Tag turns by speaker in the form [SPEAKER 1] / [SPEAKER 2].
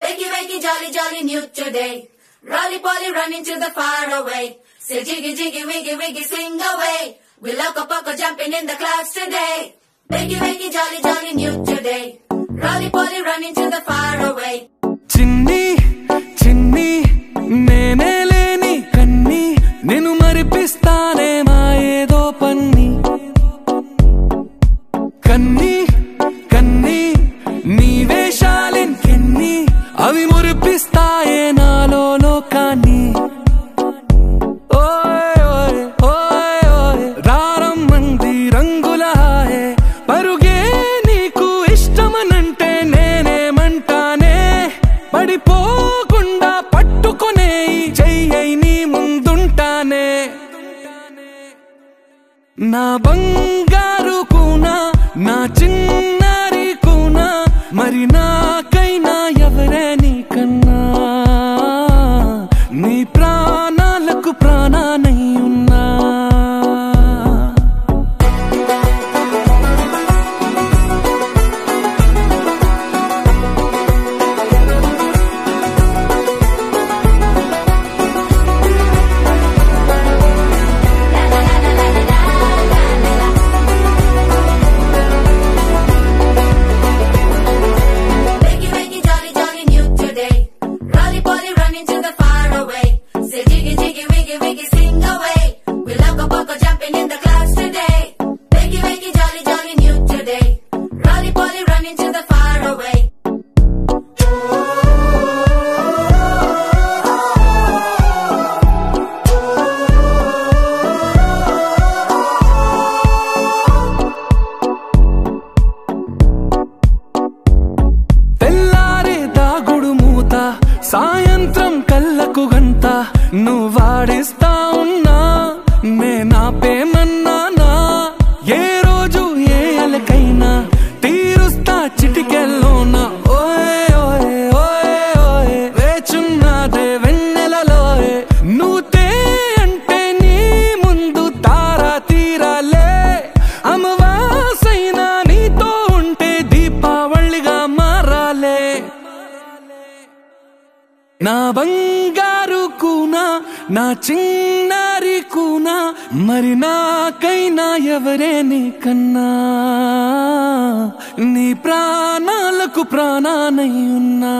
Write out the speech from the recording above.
[SPEAKER 1] Wakey, wakey, jolly, jolly, new today. Rolly poly running to the far away. Say jiggy, jiggy, wiggy, wiggy, sing away. We loco poco jumping in the clouds today. Wakey, wakey, jolly, jolly, new today. Rolly poly running to the far away.
[SPEAKER 2] చిన్ని చిన్ని నేనే లేని కన్ని నేను మరిపిస్తానే మా ఏదో పన్ని కన్ని కన్ని నీ వేషాలెన్ని అవి మురిపిస్తాయే నాలో లోకాన్ని ఓయ్ ఓయ్ ఓయ్ ఓయ్ రారమ్మంది రంగుల హాయే పరుగే నీకు ఇష్టమనంటే నేనేమంటానే పడిపోకుండా పట్టుకునే చెయ్యై నీ ముందుంటానే నా బంగారు కూనా నా చిన్నారి కూనా మరి నాకైనా ఎవరే నీకన్నా నీ ప్రాణాలకు ప్రాణానై ఉన్నా
[SPEAKER 1] Wakey, wakey, jolly, jolly, new today. Rolly poly running to the far away. Say jiggy, jiggy, wiggy, wiggy, sing away. We loco poco jumping in the clouds today. Wakey, wakey, jolly, jolly, new today. Rolly poly running to the far away.
[SPEAKER 2] తెల్లారే దాగుడు మూత సాయంత్రం కళ్ళకు గంట నువ్వాడిస్తా ఉన్నా నేనాపేమన్నానా ఏ రోజు ఏ అలకైనా తీరుస్తా చిటికెల్లోనా ఓయ్ ఓయ్ ఓయ్ ఓయ్ వేచున్నాదే వెన్నెలలోయే నువ్వుతే అంటే నీ ముందు తారా తీరాలే అమవాసైనా నీతో ఉంటే దీపావళిగా మారాలే నా బంగారు కూనా నా చిన్నారి కూనా మరి నాకైనా ఎవరే నీకన్నా నీ ప్రాణాలకు ప్రాణానై ఉన్నా